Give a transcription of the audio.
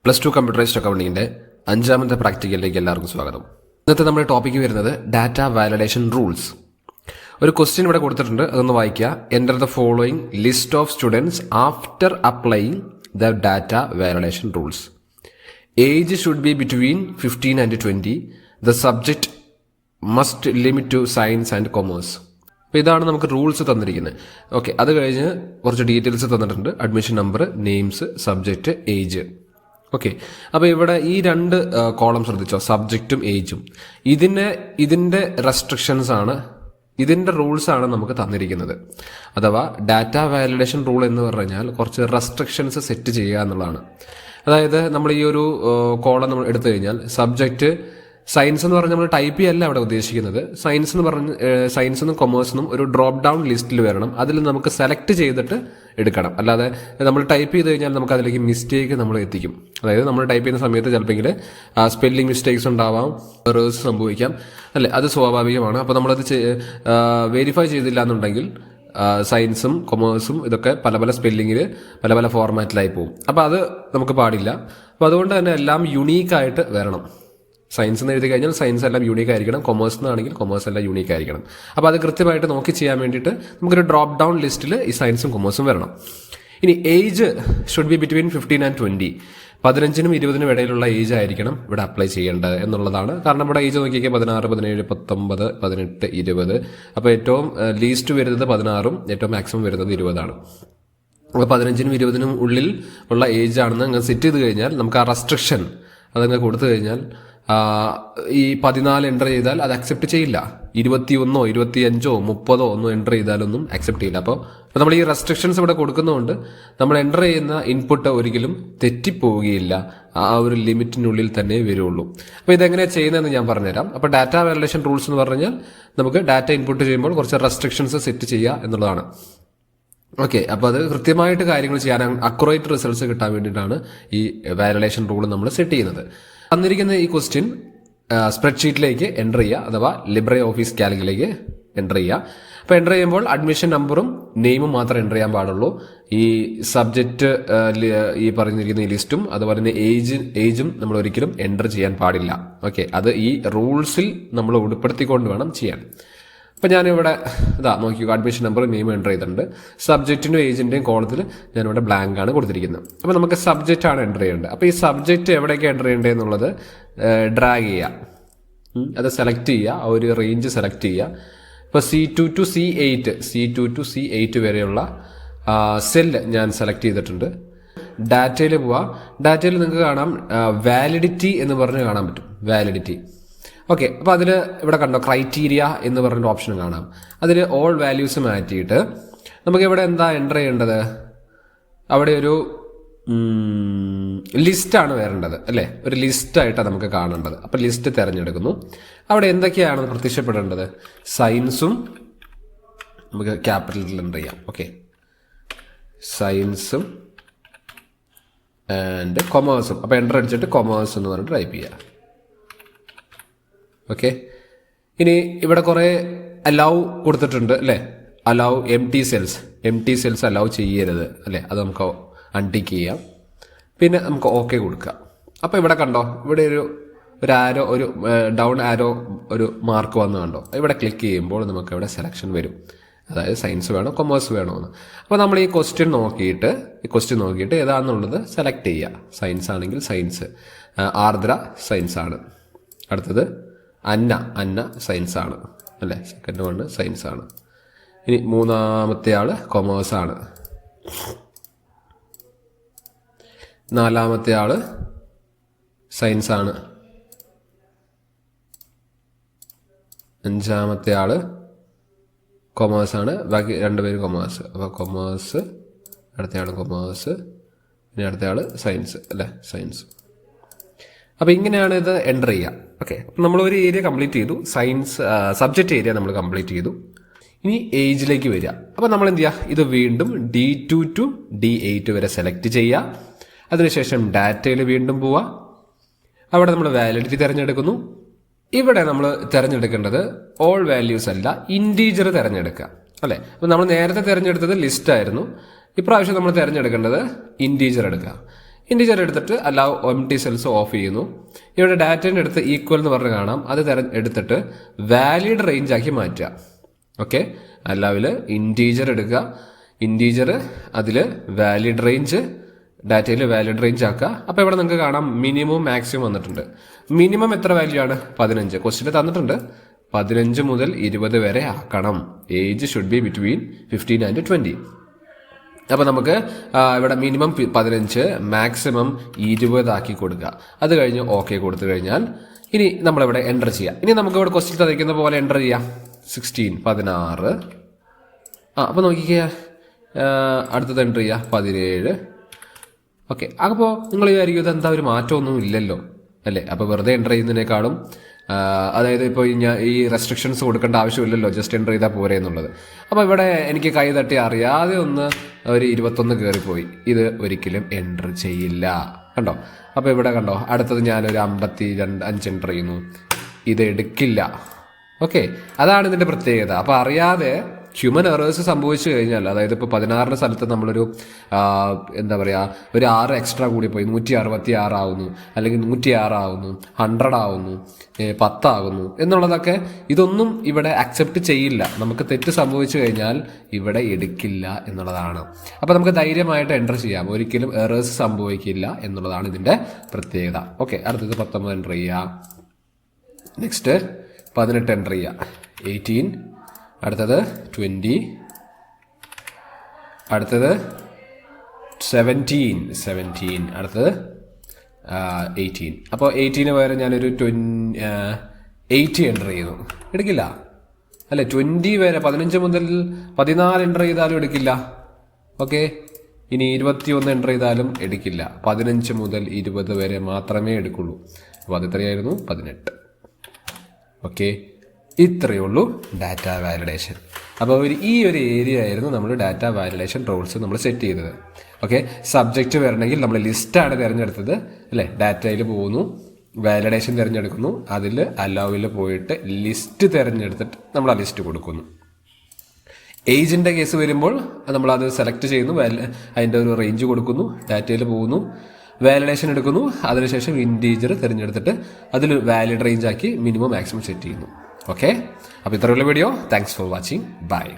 +2 computerised അക്കൗണ്ടിങ്ങിന്റെ 5ാമത്തെ പ്രാക്ടിക്കലിലേക്ക് എല്ലാവർക്കും സ്വാഗതം. ഇന്നത്തെ നമ്മുടെ ടോപ്പിക്ക് വരുന്നത് ഡാറ്റ വാലിഡേഷൻ റൂൾസ്. ഒരു ക്വസ്റ്റ്യൻ ഇവിടെ കൊടുത്തിട്ടുണ്ട്, അതൊന്ന് വായിക്കുക. Enter the following list of students after applying the data validation rules. Age should be between 15 and 20. The subject must limit two science and commerce. അപ്പോൾ ഇതാണ് നമുക്ക് റൂൾസ് തന്നിരിക്കുന്നത്. ഓക്കെ, അത് കഴിഞ്ഞ് കുറച്ച് ഡീറ്റെയിൽസ് തന്നിട്ടുണ്ട്. Admission number, names, subject, age. Okay, അപ്പോൾ ഇവിടെ ഈ രണ്ട് കോളം ശ്രദ്ധിച്ചോ, സബ്ജക്റ്റും ഏജും. ഇതിൻ്റെ റെസ്ട്രിക്ഷൻസ് ആണ്, ഇതിൻ്റെ റൂൾസാണ് നമുക്ക് തന്നിരിക്കുന്നത്. അഥവാ ഡാറ്റ വാലിഡേഷൻ റൂൾ എന്ന് പറഞ്ഞാൽ കുറച്ച് റെസ്ട്രിക്ഷൻസ് സെറ്റ് ചെയ്യുക എന്നുള്ളതാണ്. അതായത് നമ്മൾ ഈ ഒരു കോളം നമ്മൾ എടുത്തു കഴിഞ്ഞാൽ സബ്ജക്റ്റ് സയൻസ് എന്ന് പറഞ്ഞാൽ നമ്മൾ ടൈപ്പ് ചെയ്യല്ല അവിടെ ഉദ്ദേശിക്കുന്നത്. സയൻസ് എന്ന് പറഞ്ഞ് സയൻസിനും കൊമേഴ്സിനും ഒരു ഡ്രോപ്പ് ഡൗൺ ലിസ്റ്റിൽ വരണം. അതിൽ നമുക്ക് സെലക്ട് ചെയ്തിട്ട് എടുക്കണം. അല്ലാതെ നമ്മൾ ടൈപ്പ് ചെയ്ത് കഴിഞ്ഞാൽ നമുക്ക് അതിലേക്ക് മിസ്റ്റേക്ക് നമ്മൾ എത്തിക്കും. അതായത് നമ്മൾ ടൈപ്പ് ചെയ്യുന്ന സമയത്ത് ചിലപ്പോൾ സ്പെല്ലിംഗ് മിസ്റ്റേക്സ് ഉണ്ടാവാം, എറേഴ്സ് സംഭവിക്കാം, അല്ലേ? അത് സ്വാഭാവികമാണ്. അപ്പോൾ നമ്മളത് വെരിഫൈ ചെയ്തില്ല എന്നുണ്ടെങ്കിൽ സയൻസും കൊമേഴ്സും ഇതൊക്കെ പല പല സ്പെല്ലിങ്ങിൽ പല പല ഫോർമാറ്റിലായി പോകും. അപ്പോൾ അത് നമുക്ക് പാടില്ല. അപ്പോൾ അതുകൊണ്ട് തന്നെ എല്ലാം യുണീക്കായിട്ട് വരണം. സയൻസ് എന്ന് എഴുതി കഴിഞ്ഞാൽ സയൻസ് എല്ലാം യൂണീക്ക് ആയിരിക്കണം, കൊമേഴ്സ് എന്നാണെങ്കിൽ കൊമേഴ്സ് എല്ലാം യൂണീക്ക് ആയിരിക്കണം. അപ്പോൾ അത് കൃത്യമായിട്ട് നോക്കി ചെയ്യാൻ വേണ്ടിയിട്ട് നമുക്കൊരു ഡ്രോപ്പ് ഡൗൺ ലിസ്റ്റിൽ ഈ സയൻസും കൊമേഴ്സും വരണം. ഇനി age should be between 15 and 20. 15നും 20നും ഇടയിലുള്ള ഏജ് ആയിരിക്കണം ഇവിടെ അപ്ലൈ ചെയ്യേണ്ടത് എന്നുള്ളതാണ്. കാരണം ഇവിടെ ഏജ് നോക്കിയാൽ 16, 17, 19, 18, 20. അപ്പോൾ ഏറ്റവും ലീസ്റ്റ് വരുന്നത് 16ഉം ഏറ്റവും മാക്സിമം വരുന്നത് 20ആണ്. അപ്പോൾ 15നും 20നും ഉള്ളിൽ ഉള്ള ഏജ് ആണെന്ന് അങ്ങനെ സെറ്റ് ചെയ്ത് കഴിഞ്ഞാൽ നമുക്ക് ആ റെസ്ട്രിക്ഷൻ അതങ്ങ് കൊടുത്തു കഴിഞ്ഞാൽ ഈ 14 എൻ്റർ ചെയ്താൽ അത് അക്സെപ്റ്റ് ചെയ്യില്ല. 21, 25, 30 ഒന്നും എൻ്റർ ചെയ്താലൊന്നും അക്സെപ്റ്റ് ചെയ്യില്ല. അപ്പോൾ നമ്മൾ ഈ റെസ്ട്രിക്ഷൻസ് ഇവിടെ കൊടുക്കുന്നതുകൊണ്ട് നമ്മൾ എൻ്റർ ചെയ്യുന്ന ഇൻപുട്ട് ഒരിക്കലും തെറ്റിപ്പോവുകയില്ല, ആ ഒരു ലിമിറ്റിനുള്ളിൽ തന്നെ വരുള്ളൂ. അപ്പോൾ ഇതെങ്ങനെയാണ് ചെയ്യുന്നതെന്ന് ഞാൻ പറഞ്ഞുതരാം. അപ്പോൾ ഡാറ്റ വാലിഡേഷൻ റൂൾസ് എന്ന് പറഞ്ഞാൽ നമുക്ക് ഡാറ്റ ഇൻപുട്ട് ചെയ്യുമ്പോൾ കുറച്ച് റെസ്ട്രിക്ഷൻസ് സെറ്റ് ചെയ്യുക എന്നുള്ളതാണ്. ഓക്കെ, അപ്പോൾ അത് കൃത്യമായിട്ട് കാര്യങ്ങൾ ചെയ്യാൻ, അക്യുറേറ്റ് റിസൾട്ട്സ് കിട്ടാൻ വേണ്ടിയിട്ടാണ് ഈ വാലിഡേഷൻ റൂൾ നമ്മൾ സെറ്റ് ചെയ്യുന്നത്. തന്നിരിക്കുന്ന ഈ ക്വസ്റ്റ്യൻ സ്പ്രെഡ്ഷീറ്റിലേക്ക് എൻ്റർ ചെയ്യുക, അഥവാ ലിബ്രെ ഓഫീസ് കാൽക്കിലേക്ക് എൻ്റർ ചെയ്യുക. അപ്പോൾ എൻ്റർ ചെയ്യുമ്പോൾ അഡ്മിഷൻ നമ്പറും നെയിമും മാത്രമേ എൻ്റർ ചെയ്യാൻ പാടുള്ളൂ. ഈ സബ്ജക്റ്റ് ഈ പറഞ്ഞിരിക്കുന്ന ഈ ലിസ്റ്റും അതുപോലെ തന്നെ ഏജും നമ്മൾ ഒരിക്കലും എൻ്റർ ചെയ്യാൻ പാടില്ല. ഓക്കെ, അത് ഈ റൂൾസിൽ നമ്മൾ ഉൾപ്പെടുത്തിക്കൊണ്ട് വേണം ചെയ്യാൻ. അപ്പോൾ ഞാനിവിടെ നോക്കിയോ, അഡ്മിഷൻ നമ്പർ, നെയിം എൻ്റർ ചെയ്തിട്ടുണ്ട്. സബ്ജക്റ്റിൻ്റെയും ഏജിൻ്റെയും കോളത്തിൽ ഞാനിവിടെ ബ്ലാങ്ക് ആണ് കൊടുത്തിരിക്കുന്നത്. അപ്പോൾ നമുക്ക് സബ്ജക്റ്റ് ആണ് എൻ്റർ ചെയ്യേണ്ടത്. അപ്പോൾ ഈ സബ്ജക്റ്റ് എവിടേക്ക് എൻ്റർ ചെയ്യേണ്ടത് എന്നുള്ളത് ഡ്രാഗ് ചെയ്യുക, അത് സെലക്ട് ചെയ്യുക, ആ ഒരു റേഞ്ച് സെലക്ട് ചെയ്യുക. ഇപ്പോൾ C2 to C8 വരെയുള്ള സെല്ല് ഞാൻ സെലക്ട് ചെയ്തിട്ടുണ്ട്. ഡാറ്റയിൽ പോവാം. ഡാറ്റയിൽ നിങ്ങൾക്ക് കാണാം വാലിഡിറ്റി എന്ന് പറഞ്ഞ് കാണാൻ പറ്റും, വാലിഡിറ്റി. ഓക്കെ, അപ്പോൾ അതിൽ ഇവിടെ കണ്ടോ ക്രൈറ്റീരിയ എന്ന് പറഞ്ഞൊരു ഓപ്ഷൻ കാണാം. അതിൽ ഓൾ വാല്യൂസ് മാറ്റിയിട്ട് നമുക്ക് ഇവിടെ എന്താ എൻ്റർ ചെയ്യേണ്ടത്? അവിടെ ഒരു ലിസ്റ്റാണ് വരേണ്ടത്, അല്ലേ? ഒരു ലിസ്റ്റായിട്ടാണ് നമുക്ക് കാണേണ്ടത്. അപ്പോൾ ലിസ്റ്റ് തിരഞ്ഞെടുക്കുന്നു. അവിടെ എന്തൊക്കെയാണ് പ്രത്യക്ഷപ്പെടേണ്ടത്? സയൻസും നമുക്ക് ക്യാപിറ്റലിൽ എൻ്റർ ചെയ്യാം. ഓക്കെ, സയൻസും ആൻഡ് കൊമേഴ്സും. അപ്പോൾ എൻ്റർ അടിച്ചിട്ട് കൊമേഴ്സ് എന്ന് പറഞ്ഞിട്ട് ടൈപ്പ് ചെയ്യുക. ഓക്കെ, ഇനി ഇവിടെ കുറേ അലൗ കൊടുത്തിട്ടുണ്ട്, അല്ലേ? Allow M T cells allow ചെയ്യരുത്, അല്ലേ? അത് നമുക്ക് അൺടിക്ക് ചെയ്യാം. പിന്നെ നമുക്ക് ഓക്കെ കൊടുക്കാം. അപ്പോൾ ഇവിടെ കണ്ടോ, ഇവിടെ ഒരു ആരോ, ഒരു ഡൗൺ ആരോ, ഒരു മാർക്ക് വന്ന് കണ്ടോ? ഇവിടെ ക്ലിക്ക് ചെയ്യുമ്പോൾ നമുക്ക് ഇവിടെ സെലക്ഷൻ വരും. അതായത് സയൻസ് വേണോ കൊമേഴ്സ് വേണോ എന്ന്. അപ്പോൾ നമ്മൾ ഈ ക്വസ്റ്റ്യൻ നോക്കിയിട്ട് ഏതാണെന്നുള്ളത് സെലക്ട് ചെയ്യുക. സയൻസ് ആണെങ്കിൽ സയൻസ്, ആർദ്ര സയൻസ് ആണ്. അടുത്തത് അന്ന സയൻസ് ആണ്, അല്ലേ? സെക്കൻഡ് വൺ സയൻസ് ആണ്. ഇനി മൂന്നാമത്തെ ആള് കൊമേഴ്സ് ആണ്. നാലാമത്തെ ആള് സയൻസ് ആണ്. അഞ്ചാമത്തെ ആള് കൊമേഴ്സ് ആണ്. ബാക്കി രണ്ടുപേരും കൊമേഴ്സ്. അപ്പോൾ കൊമേഴ്സ്, അടുത്തയാൾ കൊമേഴ്സ്, പിന്നെ അടുത്തയാൾ സയൻസ്, അല്ലേ? സയൻസ്. അപ്പോൾ ഇങ്ങനെയാണ് ഇത് എൻ്റർ ചെയ്യുക. ഓക്കെ, അപ്പം നമ്മൾ ഒരു ഏരിയ കംപ്ലീറ്റ് ചെയ്തു. സയൻസ് സബ്ജക്റ്റ് ഏരിയ നമ്മൾ കംപ്ലീറ്റ് ചെയ്തു. ഇനി ഏജിലേക്ക് വരിക. അപ്പോൾ നമ്മൾ എന്ത് ചെയ്യുക? ഇത് വീണ്ടും D2 to D8 വരെ സെലക്ട് ചെയ്യുക. അതിനുശേഷം ഡാറ്റയിൽ വീണ്ടും പോവുക. അവിടെ നമ്മൾ വാലിഡിറ്റി തിരഞ്ഞെടുക്കുന്നു. ഇവിടെ നമ്മൾ തിരഞ്ഞെടുക്കേണ്ടത് ഓൾ വാല്യൂസ് അല്ല, ഇൻറ്റീജർ തിരഞ്ഞെടുക്കുക, അല്ലേ? അപ്പോൾ നമ്മൾ നേരത്തെ തിരഞ്ഞെടുത്തത് ലിസ്റ്റ് ആയിരുന്നു. ഇപ്രാവശ്യം നമ്മൾ തിരഞ്ഞെടുക്കേണ്ടത് ഇൻറ്റീജർ എടുക്കുക. ഇൻറ്റീജർ എടുത്തിട്ട് അല്ലാവ് എംപ്റ്റി സെൽസ് ഓഫ് ചെയ്യുന്നു. ഇവിടെ ഡാറ്റേൻ്റെ അടുത്ത് ഈക്വൽ എന്ന് പറഞ്ഞ് കാണാം. അത് എടുത്തിട്ട് വാലിഡ് റേഞ്ച് ആക്കി മാറ്റുക. ഓക്കെ, അല്ലാവിൽ ഇൻറ്റീജർ എടുക്കുക, ഇൻറ്റീജർ അതിൽ വാലിഡ് റേഞ്ച്, ഡാറ്റയിൽ വാലിഡ് റേഞ്ച് ആക്കുക. അപ്പോൾ ഇവിടെ നിങ്ങൾക്ക് കാണാം മിനിമം മാക്സിമം വന്നിട്ടുണ്ട്. മിനിമം എത്ര വാല്യൂ ആണ്? 15. ക്വസ്റ്റിന് തന്നിട്ടുണ്ട് 15 മുതൽ 20 വരെ ആക്കണം. Age should be between 15 and 20. അപ്പോൾ നമുക്ക് ഇവിടെ മിനിമം 15, മാക്സിമം 20 ആക്കി കൊടുക്കുക. അത് കഴിഞ്ഞ് ഓക്കെ കൊടുത്തു കഴിഞ്ഞാൽ ഇനി നമ്മളിവിടെ എൻ്റർ ചെയ്യാം. ഇനി നമുക്ക് ഇവിടെ ക്വസ്റ്റ്യൻ തന്നിരിക്കുന്ന പോലെ എൻ്റർ ചെയ്യാം. 16, 16. അപ്പോൾ നോക്കിക്കുക, അടുത്തത് എൻ്റർ ചെയ്യുക 17. ഓക്കെ, അപ്പോൾ നിങ്ങൾ വിചാരിക്കും ഇതെന്താ ഒരു മാറ്റമൊന്നും ഇല്ലല്ലോ അല്ലേ? അപ്പോൾ വെറുതെ എൻ്റർ ചെയ്യുന്നതിനേക്കാളും അതായത് ഇപ്പോൾ ഈ റെസ്ട്രിക്ഷൻസ് കൊടുക്കേണ്ട ആവശ്യമില്ലല്ലോ, ജസ്റ്റ് എൻ്റർ ചെയ്താൽ പോരെ എന്നുള്ളത്. അപ്പോൾ ഇവിടെ എനിക്ക് കൈ തട്ടി അറിയാതെ ഒരു 21 കയറിപ്പോയി. ഇത് ഒരിക്കലും എൻ്റർ ചെയ്യില്ല. കണ്ടോ? അപ്പോൾ ഇവിടെ കണ്ടോ, അടുത്തത് ഞാനൊരു 52 എൻ്റർ ചെയ്യുന്നു. ഇത് എടുക്കില്ല. ഓക്കെ, അതാണ് ഇതിൻ്റെ പ്രത്യേകത. അപ്പോൾ അറിയാതെ ഹ്യൂമൻ എറേഴ്സ് സംഭവിച്ചു കഴിഞ്ഞാൽ, അതായത് ഇപ്പോൾ 16 സ്ഥലത്ത് നമ്മളൊരു എന്താ പറയുക, ഒരു 6 എക്സ്ട്രാ കൂടി പോയി 166 ആവുന്നു, അല്ലെങ്കിൽ 106 ആവുന്നു, 100 ആവുന്നു, 10 ആകുന്നു എന്നുള്ളതൊക്കെ ഇതൊന്നും ഇവിടെ അക്സെപ്റ്റ് ചെയ്യില്ല. നമുക്ക് തെറ്റ് സംഭവിച്ചു കഴിഞ്ഞാൽ ഇവിടെ എടുക്കില്ല എന്നുള്ളതാണ്. അപ്പോൾ നമുക്ക് ധൈര്യമായിട്ട് എൻ്റർ ചെയ്യാം, ഒരിക്കലും എറേഴ്സ് സംഭവിക്കില്ല എന്നുള്ളതാണ് ഇതിൻ്റെ പ്രത്യേകത. ഓക്കെ, അടുത്തത് 19 എൻ്റർ ചെയ്യുക. നെക്സ്റ്റ് 18 എൻ്റർ ചെയ്യുക. 18. അടുത്തത് 20. അടുത്തത് 17. അടുത്തത് 18. അപ്പോൾ 18 പകരം ഞാനൊരു 80 എൻ്റർ ചെയ്തു. എടുക്കില്ല അല്ലേ? 20 വരെ 15 മുതൽ 14 എൻ്റർ ചെയ്താലും എടുക്കില്ല. ഓക്കെ, ഇനി 21 എൻ്റർ ചെയ്താലും എടുക്കില്ല. 15 മുതൽ 20 വരെ മാത്രമേ എടുക്കുള്ളൂ. അപ്പോൾ അത് എത്രയായിരുന്നു? 18. ഓക്കെ, ഇത്രയേ ഉള്ളൂ ഡാറ്റ വാലിഡേഷൻ. അപ്പോൾ ഈ ഒരു ഏരിയ ആയിരുന്നു നമ്മൾ ഡാറ്റ വാലിഡേഷൻ റൂൾസ് നമ്മൾ സെറ്റ് ചെയ്തത്. ഓക്കെ, സബ്ജക്റ്റ് വരണമെങ്കിൽ നമ്മൾ ലിസ്റ്റാണ് തിരഞ്ഞെടുത്തത് അല്ലേ? ഡാറ്റയിൽ പോകുന്നു, വാലിഡേഷൻ തിരഞ്ഞെടുക്കുന്നു, അതിൽ അലൗവിൽ പോയിട്ട് ലിസ്റ്റ് തിരഞ്ഞെടുത്തിട്ട് നമ്മൾ ആ ലിസ്റ്റ് കൊടുക്കുന്നു. ഏജിൻ്റെ കേസ് വരുമ്പോൾ നമ്മളത് സെലക്ട് ചെയ്യുന്നു, അതിൻ്റെ ഒരു റേഞ്ച് കൊടുക്കുന്നു, ഡാറ്റയിൽ പോകുന്നു, വാലിഡേഷൻ എടുക്കുന്നു, അതിനുശേഷം ഇൻറ്റീജർ തിരഞ്ഞെടുത്തിട്ട് അതിൽ വാലിഡ് റേഞ്ച് ആക്കി മിനിമം മാക്സിമം സെറ്റ് ചെയ്യുന്നു. ഓക്കെ, അപ്പോൾ ഇത്രയുള്ള video. Thanks for watching. By.